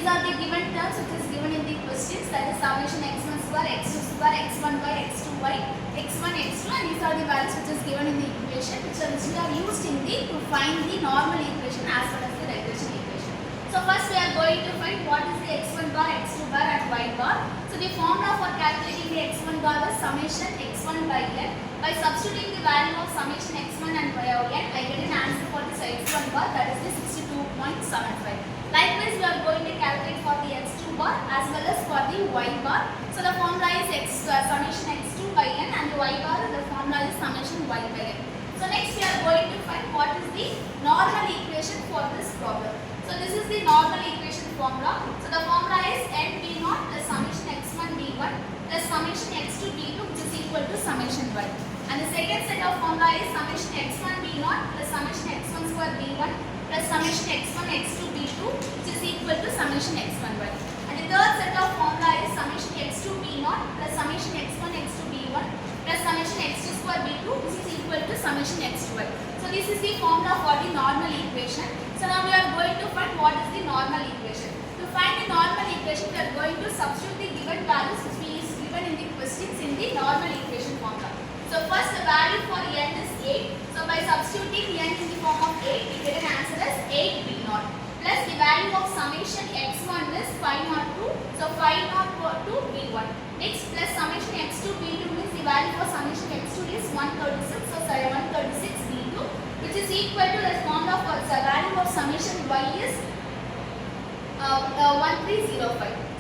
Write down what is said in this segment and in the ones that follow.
are the given terms which is given in the questions, that is summation x1 square, x2 square, x1y, x2y, x1, x2, and these are the values which is given in the equation which are used in the to find the normal equation as well as the regression equation. So first we are going to find what is the x1 bar, x2 bar and y bar. So the formula for calculating the x1 bar is summation x1 by n. By substituting the value of summation x1 and y of n, I get an answer for this x1 bar, that is the 62.75. Likewise, we are going to calculate for the x2 bar as well as for the y bar. So the formula is summation x2 by n, and the y bar, the formula is summation y by n. So next we are going to find what is the normal equation for this problem. So this is the normal equation formula. So the formula is n b naught plus summation x1 b1 plus summation x2 b2, which is equal to summation y. And the second set of formula is summation x1 b naught plus summation x1 square b1 plus summation x1 x2 b2, which is equal to summation x1 y. And the third set of formula is summation x2 b naught plus summation x1 x2 b1 plus summation x2 square b2, which is equal to summation x2 y. So this is the formula for the normal equation. So now we are going to find what is the normal equation. To find the normal equation, we are going to substitute the given values which is given in the questions in the normal equation formula. So first the value for n is 8. So by substituting n in the form of 8, we get an answer as 8 b naught plus the value of summation x1 is 502. So 502 b1. Next plus summation x2 b2 means the value for summation x2 is 136. So 136 b2, which is equal to the formula for the value of summation y is 1305.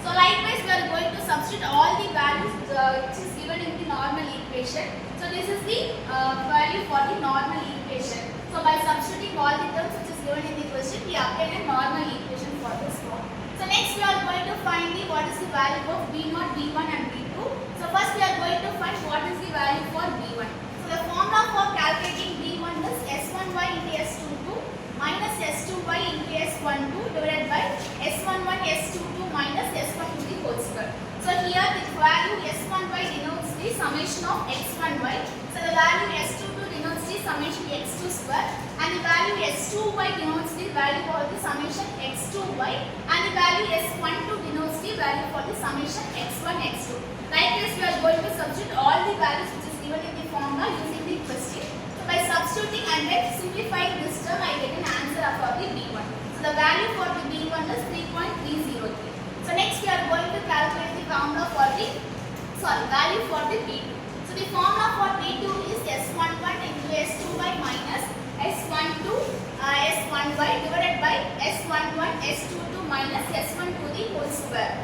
So likewise we are going to substitute all the values which is given in the normal equation. So this is the value for the normal equation. So by substituting all the terms which is given in the question, we obtain a normal equation for this form. So next we are going to find the what is the value of b0, b1 and b2. So first we are going to find what is the value for b1. So the formula for calculating b1 is s1y into s22 minus s2y into s12 divided by s11 s22 minus s12 the whole square. So here the value s1y denotes the summation of x1y. So the value s22 denotes the summation x2 square, and the value s2y denotes the value for the summation x2y, and the value s12 denotes the value for the summation x1 x2. Like this we are going to substitute all the values which is given in the formula using the question. So by substituting and then simplifying this term, I get an answer for the b1. So the value for the b1 is 3.303. So next we are going to calculate the formula for the value for the b2. So the formula for b2 is s11 into s2y minus s12 s1y divided by s11 s22 minus s12 the whole square.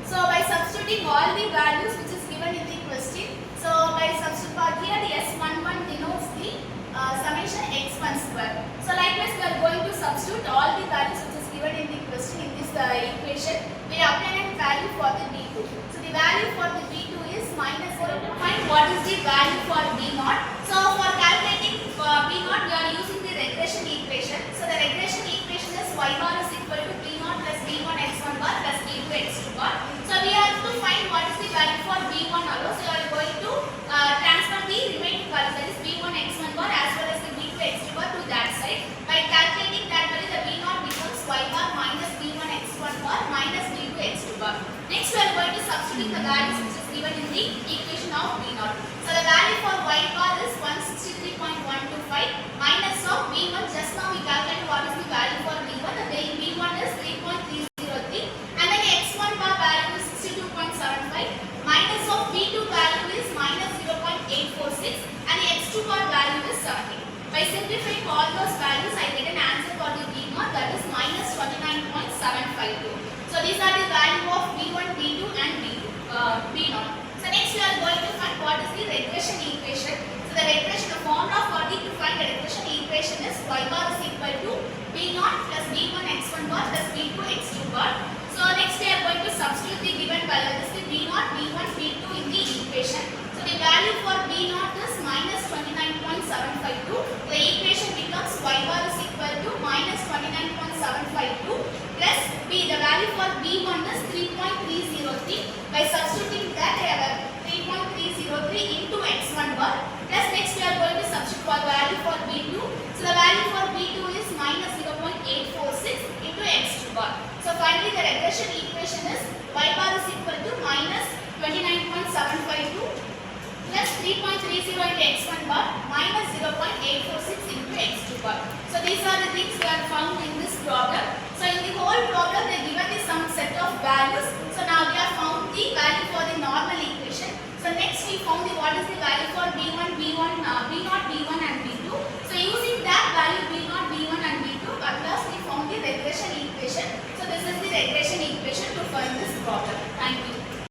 So by substituting all the values which is given in the question, so by substituting here the s11 denotes the summation x1 square. So likewise we are going to substitute all the values which is given in the question in this equation. We obtain a value for the b2. So the value for the b2 is minus 0. Find what is the value for b0. So for calculating b0 we are using the regression equation. So the regression equation is y bar is equal to b0 plus b1 x1 bar plus b2 x2 bar. So we have to find what is the value for b1 alone. So we are going to transfer the remaining values, that is b1 x1 bar as well as the b2 x2 bar to that side. By calculating that value, the b0 becomes y bar minus b1 x1 bar minus b2 x2 bar. Next we are going to substitute the values which is given in the equation of b0. So the value for y bar is 163.125 minus of b1. Just now we calculated what is the value for b1. The b1 is 3.303, and then the x1 bar value is 62.75 minus of b2 value is minus 0.846, and the x2 bar value is 70. By simplifying all those values, I get an answer for the b0, that is minus 29.752. So these are the value of b1, b2 and b0. So next we are going to find what is the regression equation. So the regression, the formula for the to find the regression equation is y bar is equal to b0 plus b1 x1 bar plus b2 x2 bar. So next we are going to substitute the given value, that is the b0, b1, b2 in the equation. So the value for b0 is minus 29.752. The equation becomes y bar is equal to minus 29.752 plus b. The value for b1 is 3.303. By substituting that, I have 3.303 into x1 bar. Plus next we are going to substitute for value for b2. So the value for b2 is minus 0.846 into x2 bar. So finally the regression equation is y bar is equal to minus 29.752 plus 3.30 into x1 bar minus 0.846 into x2 bar. So these are the things we are found in this problem. So in the whole problem they given is some set of values. So now we have found the value for the normal equation. So next we found the what is the value for